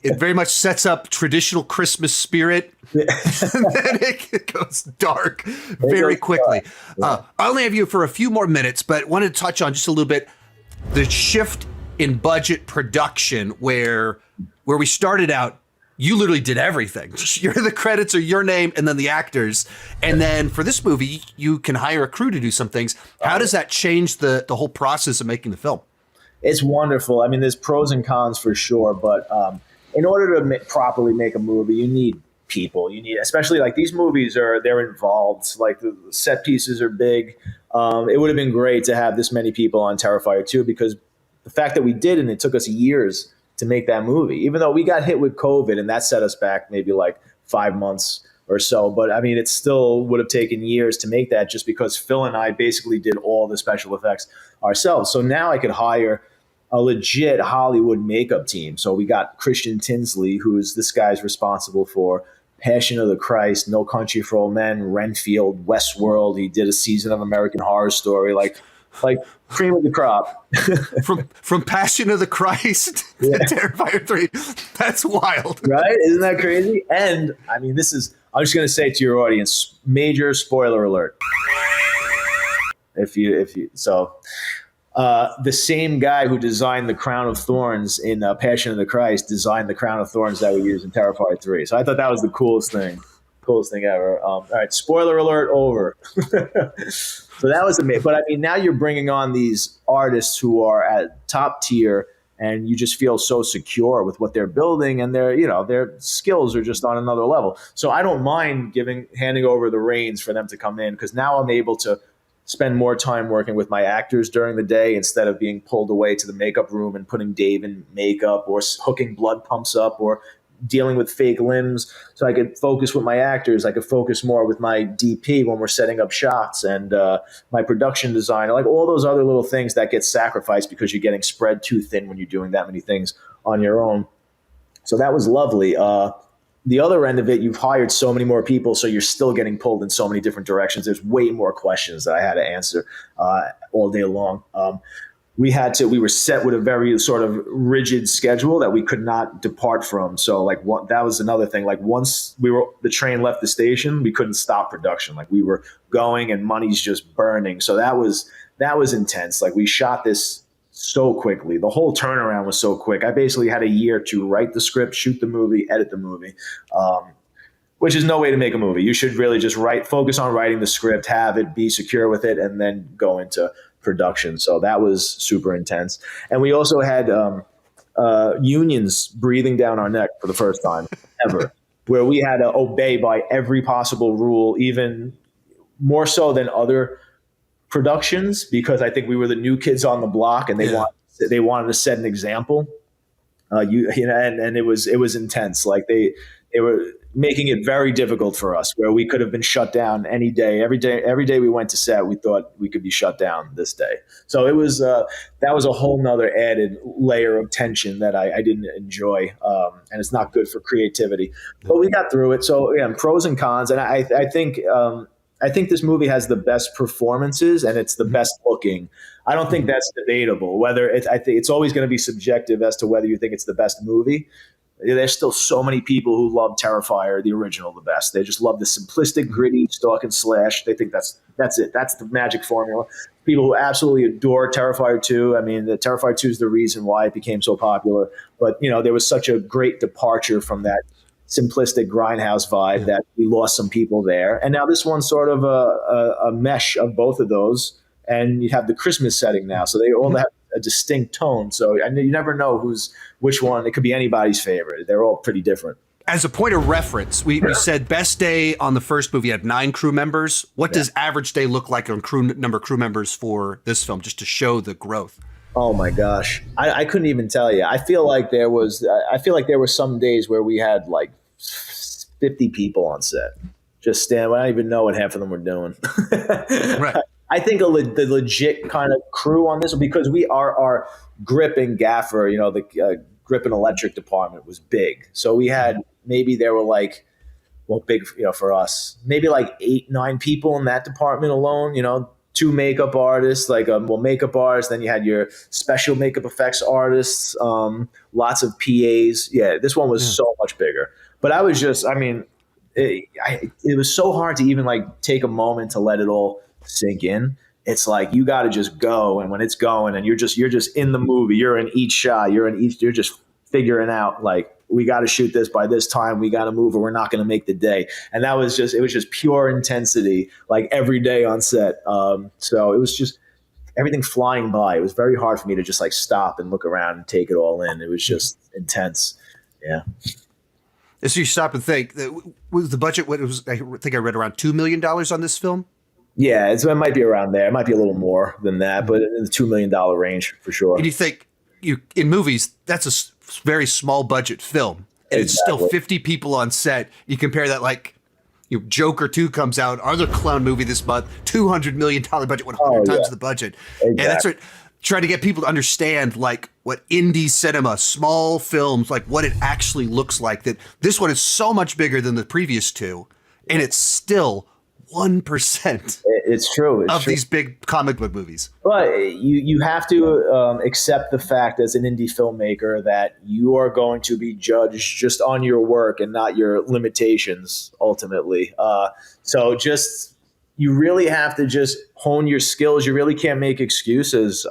it very much sets up traditional Christmas spirit, and then it goes dark very quickly. I only have you for a few more minutes, but wanted to touch on just a little bit the shift in budget production, where we started out, you literally did everything. The credits are your name and then the actors. And then for this movie, you can hire a crew to do some things. How does that change the whole process of making the film? It's wonderful. I mean, there's pros and cons for sure, but in order to properly make a movie, you need people. You need, especially like these movies they're involved. Like the set pieces are big. It would have been great to have this many people on Terrifier 2, because the fact that we did, and it took us years to make that movie, even though we got hit with COVID and that set us back maybe like 5 months or so. But I mean, it still would have taken years to make that, just because Phil and I basically did all the special effects ourselves. So now I could hire a legit Hollywood makeup team. So we got Christian Tinsley, this guy's responsible for Passion of the Christ, No Country for Old Men, Renfield, Westworld. He did a season of American Horror Story, like cream of the crop. from Passion of the Christ to Terrifier 3. That's wild. Right? Isn't that crazy? And I mean, I'm just going to say to your audience, major spoiler alert. The same guy who designed the Crown of Thorns in Passion of the Christ designed the Crown of Thorns that we use in Terrifier 3. So I thought that was the coolest thing ever. All right, spoiler alert over. So that was amazing. But I mean, now you're bringing on these artists who are at top tier, and you just feel so secure with what they're building, and their skills are just on another level. So I don't mind handing over the reins for them to come in, because now I'm able to spend more time working with my actors during the day instead of being pulled away to the makeup room and putting Dave in makeup or hooking blood pumps up or dealing with fake limbs. So I could focus with my actors. I could focus more with my DP when we're setting up shots, and my production design, like all those other little things that get sacrificed because you're getting spread too thin when you're doing that many things on your own. So that was lovely. The other end of it, you've hired so many more people, so you're still getting pulled in so many different directions. There's way more questions that I had to answer all day long. We were set with a very sort of rigid schedule that we could not depart from. So that was another thing. Like once the train left the station, we couldn't stop production. Like we were going and money's just burning. So that was intense. Like we shot this so quickly. The whole turnaround was so quick. I basically had a year to write the script, shoot the movie, edit the movie, which is no way to make a movie. You should really just focus on writing the script, have it, be secure with it, and then go into production. So that was super intense. And we also had unions breathing down our neck for the first time ever, where we had to obey by every possible rule, even more so than other productions, because I think we were the new kids on the block, and they wanted to set an example. And it was intense. Like they were making it very difficult for us, where we could have been shut down any day. Every day we went to set, we thought we could be shut down this day. So it was that was a whole nother added layer of tension that I didn't enjoy, and it's not good for creativity. But we got through it. So yeah, pros and cons, and I think this movie has the best performances, and it's the best looking. I don't think that's debatable. I think it's always going to be subjective as to whether you think it's the best movie. There's still so many people who love Terrifier, the original, the best. They just love the simplistic, gritty stalk and slash. They think that's it. That's the magic formula. People who absolutely adore Terrifier 2. I mean, the Terrifier 2 is the reason why it became so popular. But there was such a great departure from that simplistic grindhouse vibe that we lost some people there. And now this one's sort of a mesh of both of those. And you have the Christmas setting now. So they all have a distinct tone. So you never know which one. It could be anybody's favorite. They're all pretty different. As a point of reference, we said best day on the first movie had 9 crew members. What does average day look like on number of crew members for this film, just to show the growth? Oh my gosh. I couldn't even tell you. I feel like there were some days where we had like 50 people on set. Just stand. I don't even know what half of them were doing. Right. I think the legit kind of crew on this, because our grip and gaffer, the grip and electric department was big. So we had, maybe there were like, big, for us, maybe like 8-9 people in that department alone, 2 makeup artists, makeup artists. Then you had your special makeup effects artists, lots of PAs. Yeah, this one was so much bigger. But I was just, it was so hard to even take a moment to let it all sink in. It's like you got to just go, and when it's going, and you're just in the movie, you're in each shot, you're just figuring out we got to shoot this by this time, we got to move, or we're not going to make the day. And it was just pure intensity, every day on set. So it was just everything flying by. It was very hard for me to just stop and look around and take it all in. It was just intense. Yeah. So you stop and think, was the budget, what it was, I think I read around $2 million on this film? Yeah, it might be around there. It might be a little more than that, but in the $2 million range for sure. And you think, in movies, that's a very small budget film. And It's still 50 people on set. You compare that Joker 2 comes out, other clown movie this month, $200 million budget, 100 times the budget. Exactly. And that's what trying to get people to understand, like, what indie cinema, small films, like what it actually looks like. That this one is so much bigger than the previous two, and it's still 1% It's true. It's of true. these big comic book movies. But you have to accept the fact as an indie filmmaker that you are going to be judged just on your work and not your limitations ultimately. So just you really have to just hone your skills. You really can't make excuses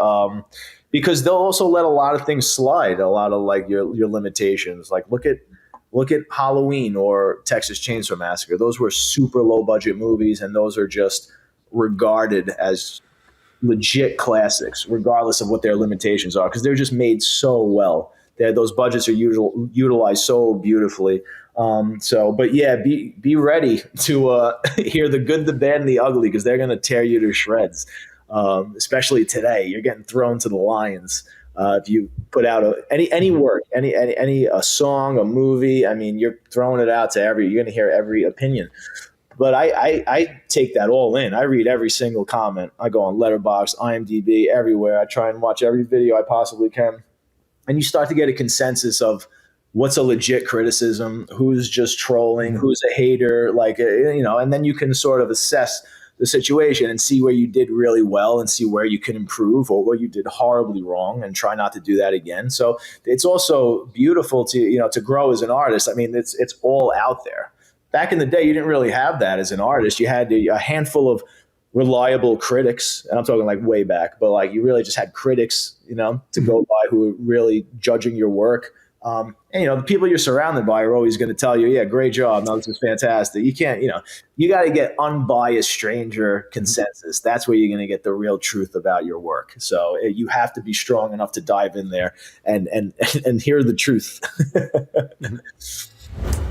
because they'll also let a lot of things slide. A lot of like your limitations. Like look at Halloween or Texas Chainsaw Massacre. Those were super low budget movies, and those are just regarded as legit classics, regardless of what their limitations are, because they're just made so well. Those budgets are utilized so beautifully. But yeah, be ready to hear the good, the bad, and the ugly, because they're going to tear you to shreds. Especially today, you're getting thrown to the lions. If you put out any work, any a song, a movie, I mean, you're throwing it out to you're going to hear every opinion. But I take that all in. I read every single comment. I go on Letterboxd, IMDb, everywhere. I try and watch every video I possibly can. And you start to get a consensus of what's a legit criticism, who's just trolling, who's a hater, and then you can sort of assess the situation and see where you did really well and see where you can improve or where you did horribly wrong and try not to do that again. So it's also beautiful to grow as an artist. I mean, it's all out there. Back in the day, you didn't really have that as an artist. You had a handful of reliable critics, and I'm talking like way back, but like you really just had critics, to go by who were really judging your work. And the people you're surrounded by are always going to tell you, yeah, great job. No, this is fantastic. You can't, you got to get unbiased stranger consensus. That's where you're going to get the real truth about your work. So you have to be strong enough to dive in there and hear the truth.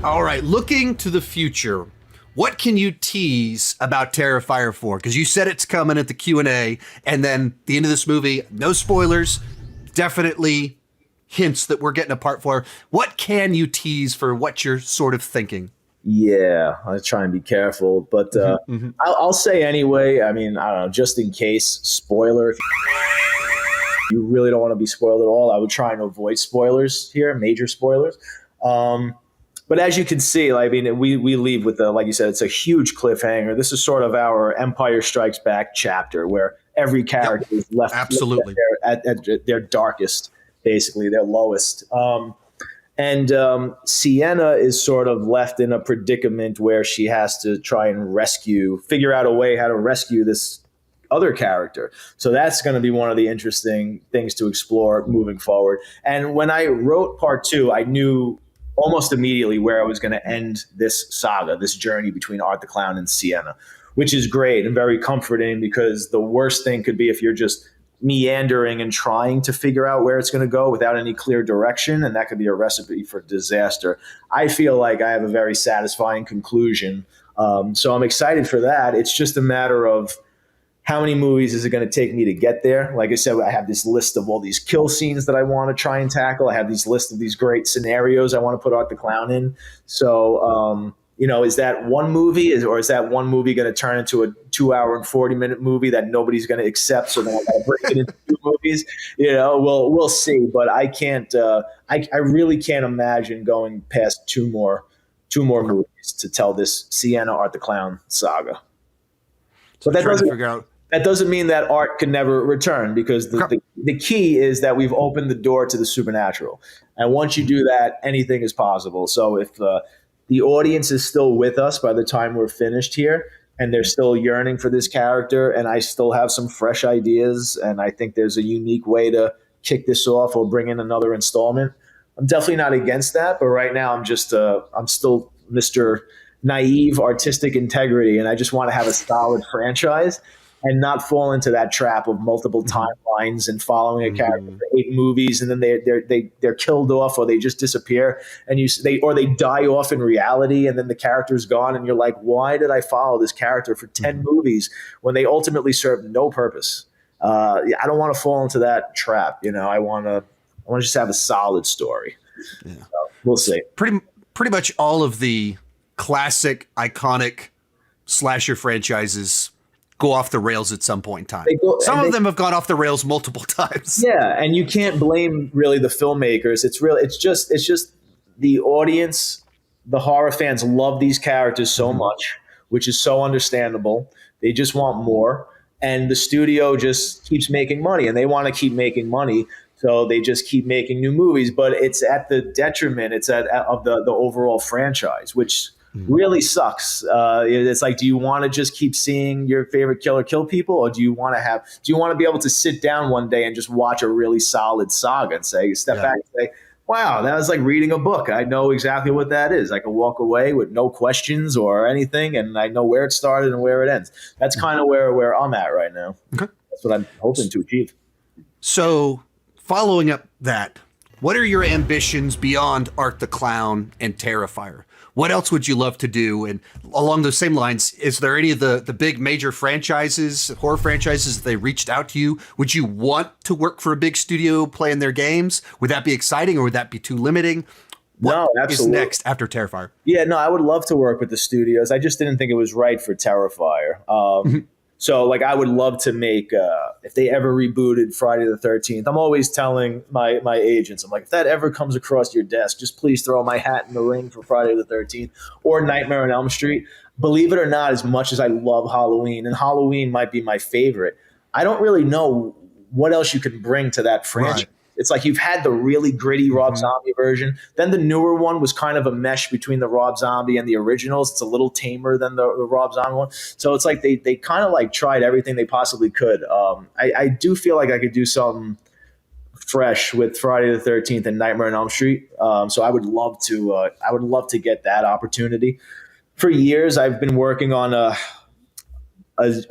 All right, looking to the future, what can you tease about Terrifier 4? Because you said it's coming at the Q&A, and then the end of this movie, no spoilers, definitely hints that we're getting a part 4. What can you tease for what you're sort of thinking? Yeah, I'll try and be careful, but I'll say anyway. I mean, I don't know, just in case, spoiler. If you really don't want to be spoiled at all, I would try and avoid spoilers here, major spoilers. But as you can see, I mean, we leave with like you said, it's a huge cliffhanger. This is sort of our Empire Strikes Back chapter where every character is left absolutely at their darkest, basically their lowest. And Sienna is sort of left in a predicament where she has to try and figure out a way how to rescue this other character. So that's going to be one of the interesting things to explore moving forward. And when I wrote part 2, I knew almost immediately where I was going to end this saga, this journey between Art the Clown and Sienna, which is great and very comforting, because the worst thing could be if you're just meandering and trying to figure out where it's going to go without any clear direction, and that could be a recipe for disaster. I feel like I have a very satisfying conclusion, so I'm excited for that. It's just a matter of how many movies is it going to take me to get there? Like I said, I have this list of all these kill scenes that I want to try and tackle. I have these list of these great scenarios I want to put Art the Clown in. So, is that one movie, or is that one movie going to turn into a 2-hour and 40-minute movie that nobody's going to accept? So then I got to break it into 2 movies. We'll see. But I can't. I really can't imagine going past two more movies to tell this Sienna Art the Clown saga. But that doesn't mean that Art can never return, because the key is that we've opened the door to the supernatural. And once you do that, anything is possible. So if the audience is still with us by the time we're finished here, and they're still yearning for this character, and I still have some fresh ideas, and I think there's a unique way to kick this off or bring in another installment, I'm definitely not against that. But right now I'm still Mr. Naive artistic integrity, and I just want to have a solid franchise and not fall into that trap of multiple timelines and following a character for 8 movies, and then they're killed off, or they just disappear, and they die off in reality, and then the character's gone, and you're like, why did I follow this character for 10 movies when they ultimately serve no purpose? I don't want to fall into that trap. I want to just have a solid story. Yeah. So we'll see. Pretty much all of the classic, iconic slasher franchises go off the rails at some point in time. Some of them have gone off the rails multiple times. Yeah, and you can't blame really the filmmakers. It's just the audience, the horror fans love these characters so much, which is so understandable. They just want more, and the studio just keeps making money, and they want to keep making money. So they just keep making new movies, but it's at the detriment. It's of the overall franchise, which really sucks. It's like, do you want to just keep seeing your favorite killer kill people, or do you want to be able to sit down one day and just watch a really solid saga and step back and say, wow, that was like reading a book. I know exactly what that is. I can walk away with no questions or anything, and I know where it started and where it ends. That's kind of where I'm at right now. Okay. That's what I'm hoping to achieve. So, following up that, what are your ambitions beyond Art the Clown and Terrifier? What else would you love to do? And along those same lines, is there any of the big major franchises, horror franchises, that they reached out to you? Would you want to work for a big studio playing their games? Would that be exciting, or would that be too limiting? What is next after Terrifier? Yeah, no, I would love to work with the studios. I just didn't think it was right for Terrifier. So, like, I would love to make, if they ever rebooted Friday the 13th, I'm always telling my agents, I'm like, if that ever comes across your desk, just please throw my hat in the ring for Friday the 13th or Nightmare on Elm Street. Believe it or not, as much as I love Halloween, and Halloween might be my favorite, I don't really know what else you can bring to that franchise. Right. It's like you've had the really gritty Rob Zombie version. Then the newer one was kind of a mesh between the Rob Zombie and the originals. It's a little tamer than the Rob Zombie one. So it's like they kind of like tried everything they possibly could. I do feel like I could do something fresh with Friday the 13th and Nightmare on Elm Street. So I would love to get that opportunity. For years, I've been working on a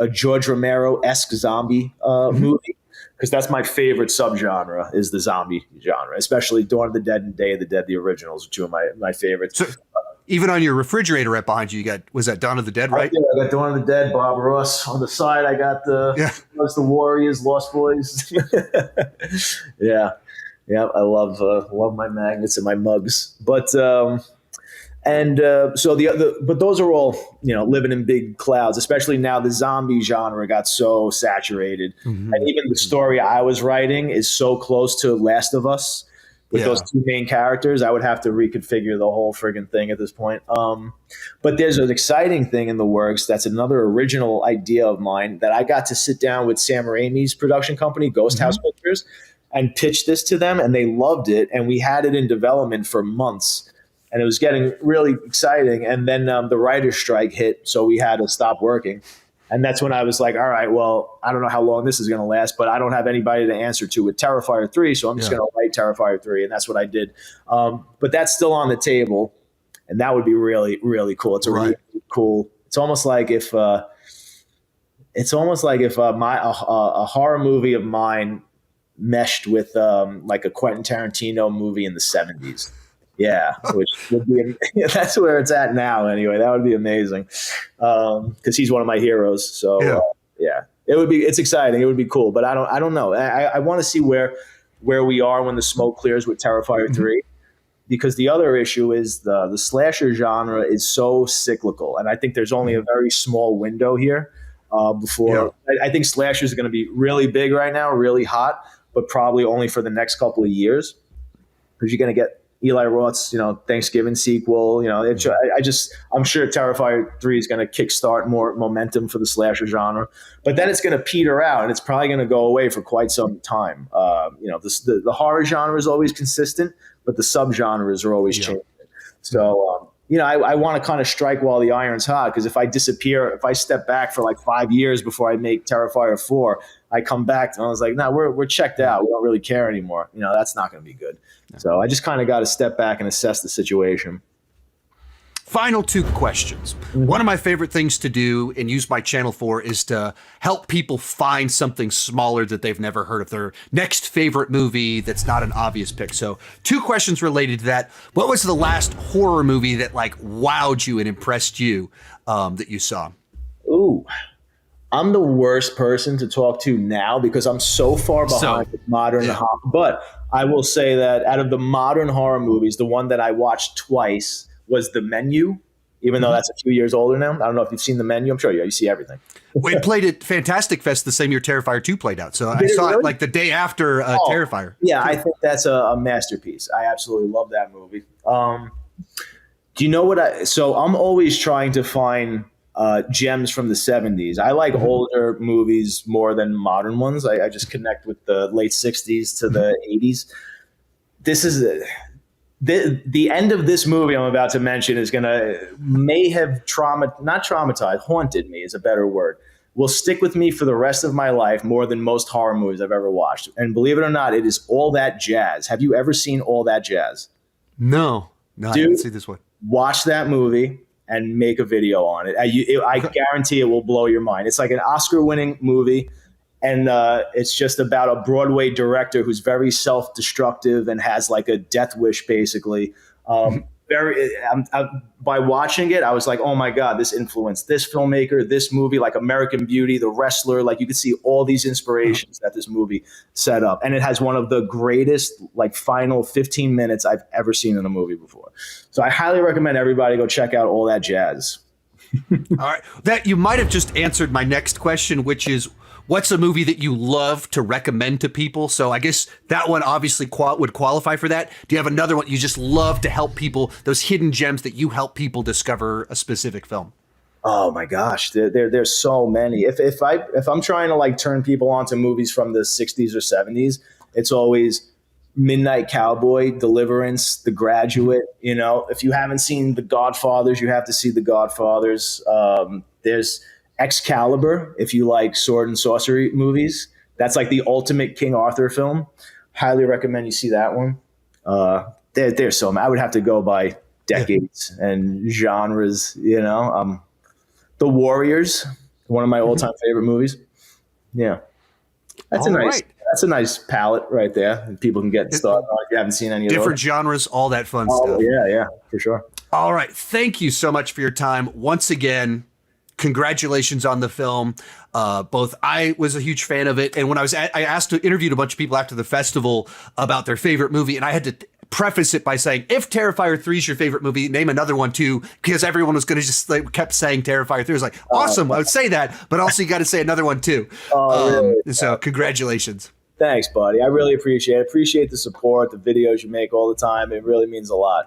George Romero-esque zombie movie. Because that's my favorite subgenre, is the zombie genre, especially Dawn of the Dead and Day of the Dead, the originals, are two of my favorites. So even on your refrigerator right behind you, was that Dawn of the Dead, right? Yeah, I got Dawn of the Dead, Bob Ross. On the side, I got the Warriors, Lost Boys. Yeah, I love my magnets and my mugs. But but those are all, living in big clouds, especially now the zombie genre got so saturated. And even the story I was writing is so close to Last of Us with those two main characters. I would have to reconfigure the whole friggin' thing at this point. But there's an exciting thing in the works. That's another original idea of mine, that I got to sit down with Sam Raimi's production company, Ghost House Pictures, and pitch this to them, and they loved it. And we had it in development for months. And it was getting really exciting. And then the writer's strike hit, so we had to stop working. And that's when I was like, all right, well, I don't know how long this is going to last, but I don't have anybody to answer to with Terrifier 3, so I'm just going to write Terrifier 3, and that's what I did. But that's still on the table, and that would be really, really cool. It's really cool. It's almost like if a horror movie of mine meshed with like a Quentin Tarantino movie in the 70s. Yeah, which would be that's where it's at now. Anyway, that would be amazing because he's one of my heroes. So it's exciting. It would be cool, but I don't know. I want to see where we are when the smoke clears with Terrifier 3, because the other issue is the slasher genre is so cyclical, and I think there's only a very small window here before. I think slashers are going to be really big right now, really hot, but probably only for the next couple of years, because you're going to get Eli Roth's, Thanksgiving sequel. I'm sure Terrifier 3 is going to kickstart more momentum for the slasher genre, but then it's going to peter out, and it's probably going to go away for quite some time. The horror genre is always consistent, but the subgenres are always changing. So, I want to kind of strike while the iron's hot, because if I disappear, if I step back for like 5 years before I make Terrifier 4, I come back and I was like, no, we're checked out. We don't really care anymore. That's not going to be good. So I just kind of got to step back and assess the situation. Final two questions. One of my favorite things to do and use my channel for is to help people find something smaller that they've never heard of, their next favorite movie that's not an obvious pick. So 2 questions related to that. What was the last horror movie that like wowed you and impressed you that you saw? Ooh, I'm the worst person to talk to now because I'm so far behind with modern horror. But I will say that out of the modern horror movies, the one that I watched twice was The Menu. even though that's a few years older now. I don't know if you've seen the menu. I'm sure you see everything. It played at Fantastic Fest the same year Terrifier 2 played out. So I saw it like the day after Terrifier. Yeah, I think that's a masterpiece. I absolutely love that movie. Do you know what so I'm always trying to find gems from the 70s. I like older movies more than modern ones. I just connect with the late 60s to the 80s. This is the end of this movie I'm about to mention is may have haunted me is a better word. Will stick with me for the rest of my life more than most horror movies I've ever watched. And believe it or not, it is All That Jazz. Have you ever seen All That Jazz? No, Dude, I didn't see this one. Watch that movie and make a video on it. I guarantee it will blow your mind. It's like an Oscar-winning movie, and it's just about a Broadway director who's very self-destructive and has like a death wish, basically. By watching it, I was like, oh my God, this influenced this filmmaker, this movie, like American Beauty, The Wrestler. Like you could see all these inspirations that this movie set up. And it has one of the greatest, like final 15 minutes I've ever seen in a movie before. So I highly recommend everybody go check out All That Jazz. All right. That you might have just answered my next question, which is, what's a movie that you love to recommend to people? So I guess that one obviously would qualify for that. Do you have another one you just love to help people, those hidden gems that you help people discover a specific film? Oh my gosh, there's so many. If I'm trying to like turn people onto movies from the 60s or 70s, it's always Midnight Cowboy, Deliverance, The Graduate. You know, if you haven't seen The Godfathers, you have to see The Godfathers. There's Excalibur, if you like sword and sorcery movies. That's like the ultimate King Arthur film. Highly recommend you see that one. There's so many. I would have to go by decades and genres, you know. The Warriors, one of my all-time favorite movies. Yeah. That's a nice palette right there. And people can get started on if you haven't seen any of those. Different genres, all that fun stuff. Yeah, for sure. All right. Thank you so much for your time. Once again, congratulations on the film. Both I was a huge fan of it, and when I interviewed a bunch of people after the festival about their favorite movie, and I had to preface it by saying, if Terrifier 3 is your favorite movie, name another one too, because everyone was going to just kept saying Terrifier 3. I was like, awesome, I would say that, but also you got to say another one too. Really? So congratulations. Thanks, buddy. I really appreciate it. Appreciate the support, the videos you make all the time. It really means a lot.